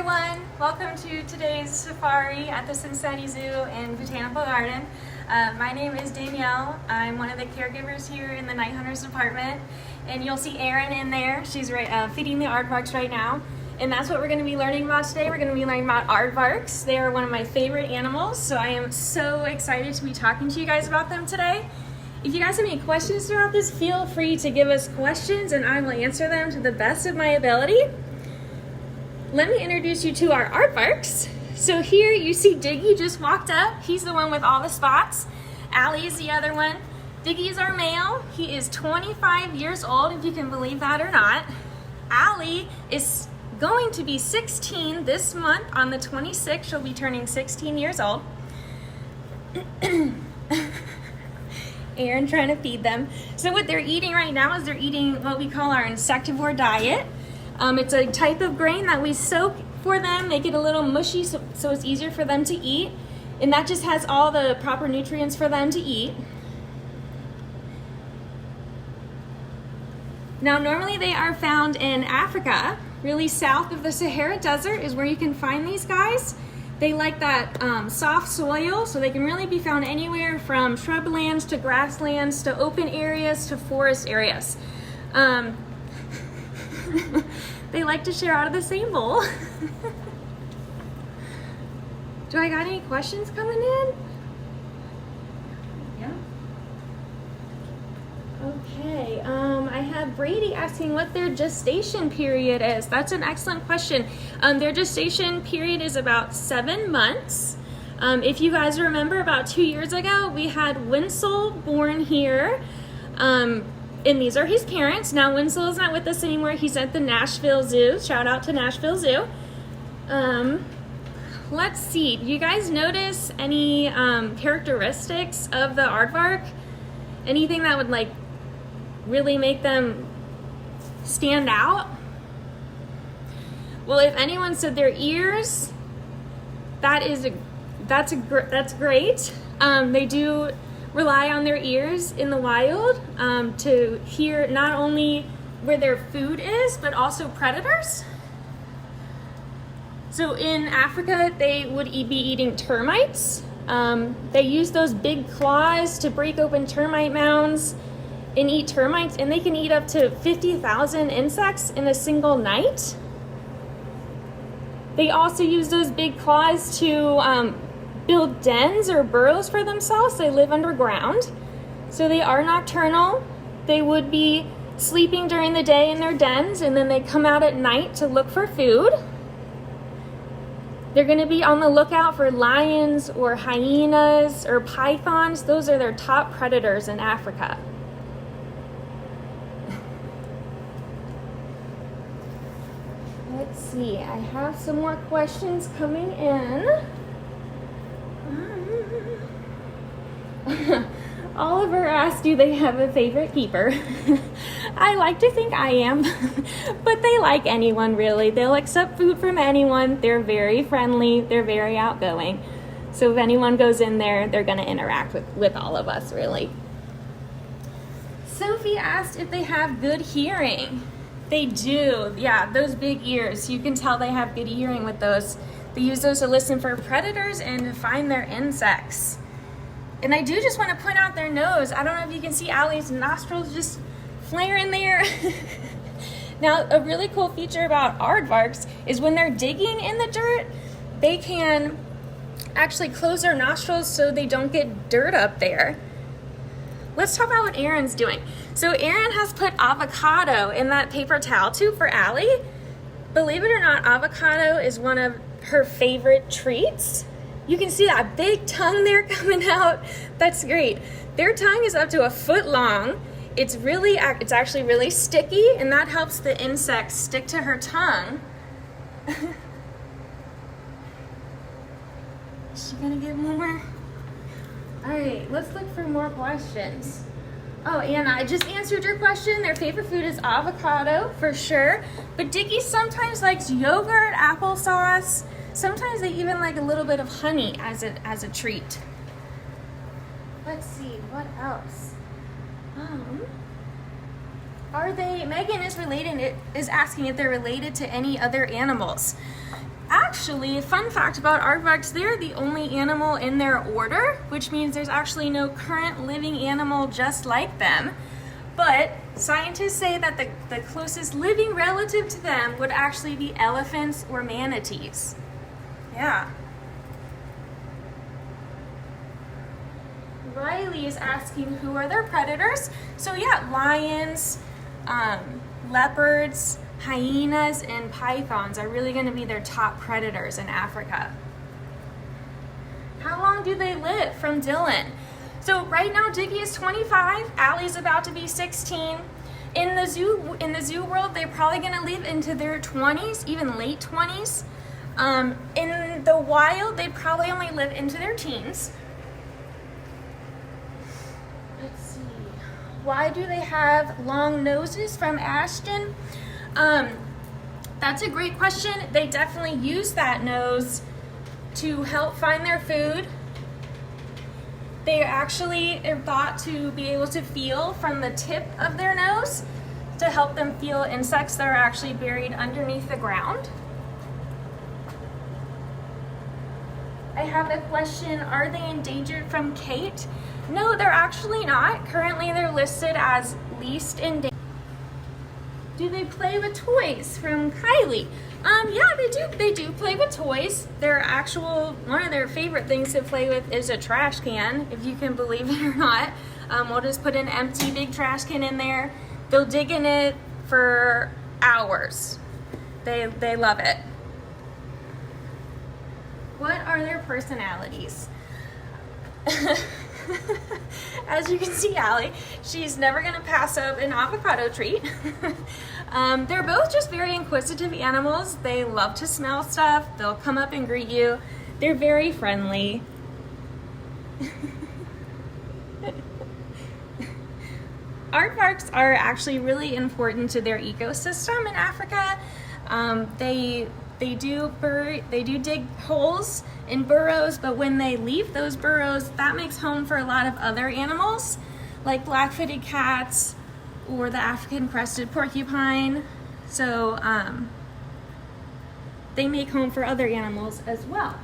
everyone. Welcome to today's safari at the Cincinnati Zoo and Botanical Garden. My name is Danielle. I'm one of the caregivers here in the Night Hunters department, and you'll see Erin in there. She's feeding the aardvarks right now, and that's what we're going to be learning about today. We're going to be learning about aardvarks. They are one of my favorite animals, so I am so excited to be talking to you guys about them today. If you guys have any questions throughout this, feel free to give us questions and I will answer them to the best of my ability. Let me introduce you to our aardvarks. So here you see Diggy just walked up. He's the one with all the spots. Allie is the other one. Diggy is our male. He is 25 years old, if you can believe that or not. Allie is going to be 16 this month. On the 26th, she'll be turning 16 years old. Erin trying to feed them. So what they're eating right now is they're eating what we call our insectivore diet. It's a type of grain that we soak for them, make it a little mushy so it's easier for them to eat. And that just has all the proper nutrients for them to eat. Now normally they are found in Africa, really south of the Sahara Desert is where you can find these guys. They like that soft soil, so they can really be found anywhere from shrublands to grasslands to open areas to forest areas. They like to share out of the same bowl. Do I got any questions coming in? Yeah. Okay, I have Brady asking what their gestation period is. That's an excellent question. Their gestation period is about 7 months. If you guys remember, about 2 years ago, we had Winslow born here. And these are his parents. Now Winslow is not with us anymore. He's at the Nashville Zoo. Shout out to Nashville Zoo. Let's see. Do you guys notice any characteristics of the aardvark? Anything that would like really make them stand out? Well, if anyone said their ears, that's great. They do rely on their ears in the wild to hear not only where their food is, but also predators. So in Africa, they would be eating termites. They use those big claws to break open termite mounds and eat termites, and they can eat up to 50,000 insects in a single night. They also use those big claws to build dens or burrows for themselves. They live underground, so they are nocturnal. They would be sleeping during the day in their dens, and then they come out at night to look for food. They're going to be on the lookout for lions or hyenas or pythons. Those are their top predators in Africa. Let's see, I have some more questions coming in. Oliver asked, do they have a favorite keeper? I like to think I am, but they like anyone really. They'll accept food from anyone. They're very friendly. They're very outgoing. So if anyone goes in there, they're going to interact with all of us really. Sophie asked if they have good hearing. They do. Yeah, those big ears. You can tell they have good hearing with those. They use those to listen for predators and to find their insects. And I do just want to point out their nose. I don't know if you can see Allie's nostrils just flaring there. Now, a really cool feature about aardvarks is when they're digging in the dirt, they can actually close their nostrils so they don't get dirt up there. Let's talk about what Erin's doing. So Erin has put avocado in that paper towel tube for Allie. Believe it or not, avocado is one of her favorite treats. You can see that big tongue there coming out. That's great. Their tongue is up to a foot long. It's actually really sticky, and that helps the insect stick to her tongue. Is she gonna get more? All right, let's look for more questions. Oh, Anna, I just answered your question. Their favorite food is avocado, for sure. But Diggy sometimes likes yogurt, applesauce. Sometimes they even like a little bit of honey as a treat. Let's see, what else? Megan is asking if they're related to any other animals. Actually, fun fact about aardvarks, they're the only animal in their order, which means there's actually no current living animal just like them. But scientists say that the closest living relative to them would actually be elephants or manatees. Yeah. Riley is asking who are their predators. So yeah, lions, leopards, hyenas, and pythons are really going to be their top predators in Africa. How long do they live? From Dylan. So right now Diggy is 25, Allie's about to be 16. In the zoo world, they're probably going to live into their 20s, even late 20s. In the wild, they probably only live into their teens. Let's see. Why do they have long noses? From Ashton. That's a great question. They definitely use that nose to help find their food. They actually are thought to be able to feel from the tip of their nose to help them feel insects that are actually buried underneath the ground. I have a question, are they endangered from Kate? No, they're actually not. Currently they're listed as least endangered. Do they play with toys? From Kylie. Yeah, they do play with toys. One of their favorite things to play with is a trash can, if you can believe it or not. We'll just put an empty big trash can in there. They'll dig in it for hours. They love it. What are their personalities? As you can see, Allie, she's never gonna pass up an avocado treat. They're both just very inquisitive animals. They love to smell stuff. They'll come up and greet you. They're very friendly. Aardvarks are actually really important to their ecosystem in Africa. They do dig holes in burrows, but when they leave those burrows, that makes home for a lot of other animals, like black-footed cats or the African crested porcupine. So they make home for other animals as well.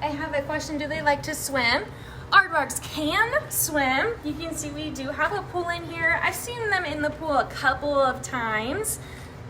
I have a question, do they like to swim? Aardvarks can swim. You can see we do have a pool in here. I've seen them in the pool a couple of times.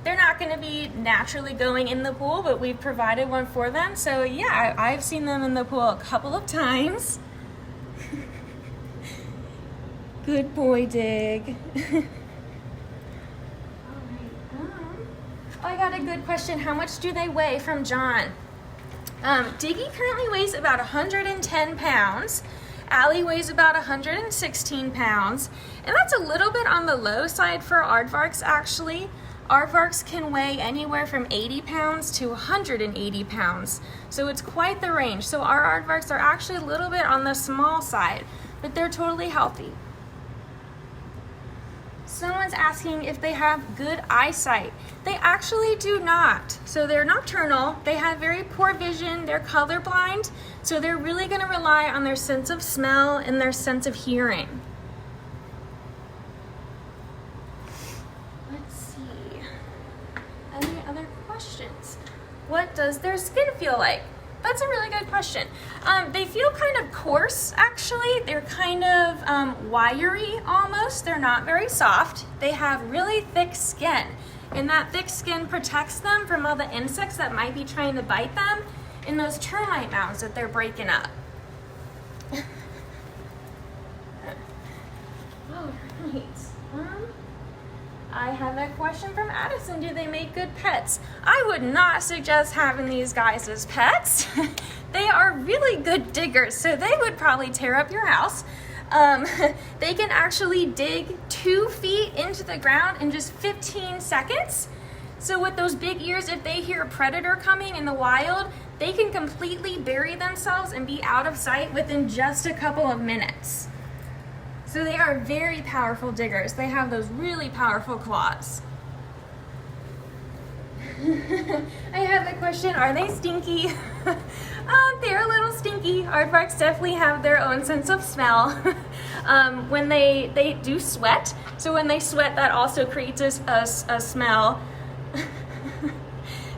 They're not going to be naturally going in the pool, but we've provided one for them. So yeah, I've seen them in the pool a couple of times. Good boy, Dig. I got a good question. How much do they weigh? From John. Diggy currently weighs about 110 pounds. Allie weighs about 116 pounds. And that's a little bit on the low side for aardvarks, actually. Aardvarks can weigh anywhere from 80 pounds to 180 pounds. So it's quite the range. So our aardvarks are actually a little bit on the small side, but they're totally healthy. Someone's asking if they have good eyesight. They actually do not. So they're nocturnal, they have very poor vision, they're colorblind, so they're really going to rely on their sense of smell and their sense of hearing. Let's see. Any other questions? What does their skin feel like? That's a really good question. They feel kind of coarse, actually. They're kind of wiry almost. They're not very soft. They have really thick skin, and that thick skin protects them from all the insects that might be trying to bite them in those termite mounds that they're breaking up. All right. I have a question from Addison. Do they make good pets? I would not suggest having these guys as pets. They are really good diggers, so they would probably tear up your house. They can actually dig 2 feet into the ground in just 15 seconds. So with those big ears, if they hear a predator coming in the wild, they can completely bury themselves and be out of sight within just a couple of minutes. So they are very powerful diggers. They have those really powerful claws. I have a question, are they stinky? They're a little stinky. Aardvarks definitely have their own sense of smell. When they do sweat, so when they sweat, that also creates a smell.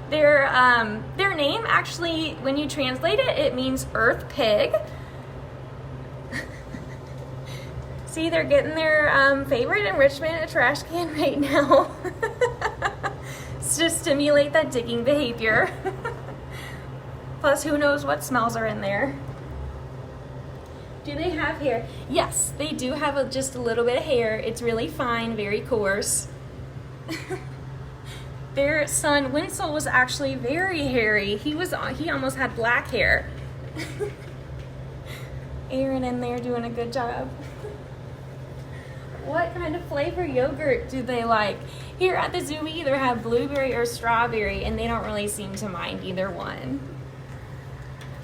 Their name actually, when you translate it, it means earth pig. See, they're getting their favorite enrichment, a trash can right now. It's to stimulate that digging behavior. Plus, who knows what smells are in there. Do they have hair? Yes, they do have just a little bit of hair. It's really fine, very coarse. Their son, Winsel, was actually very hairy. He almost had black hair. Aaron in there doing a good job. What kind of flavor yogurt do they like? Here at the zoo, we either have blueberry or strawberry, and they don't really seem to mind either one.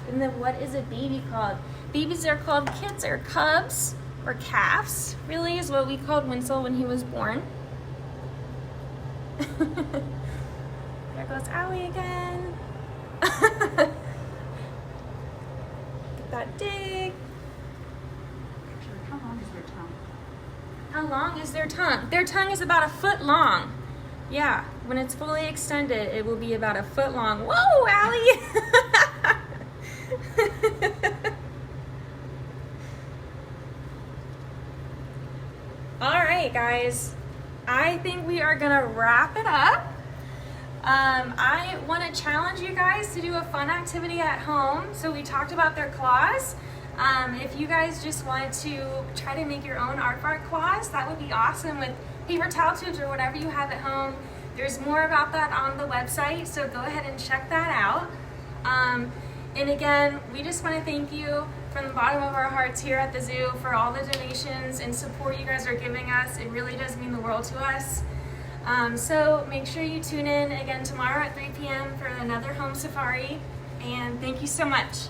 And then what is a baby called? Babies are called kits or cubs or calves, really is what we called Winsel when he was born. There goes Allie again. Get that dig. How long is their tongue? How long is their tongue? Their tongue is about 1 foot long. Yeah, when it's fully extended, it will be about 1 foot long. Whoa, Allie! All right, guys. I think we are gonna wrap it up. I want to challenge you guys to do a fun activity at home. So we talked about their claws. If you guys just wanted to try to make your own aardvark claws, that would be awesome with paper towel tubes or whatever you have at home. There's more about that on the website, so go ahead and check that out. And again, we just want to thank you from the bottom of our hearts here at the zoo for all the donations and support you guys are giving us. It really does mean the world to us. So make sure you tune in again tomorrow at 3 p.m. for another home safari. And thank you so much.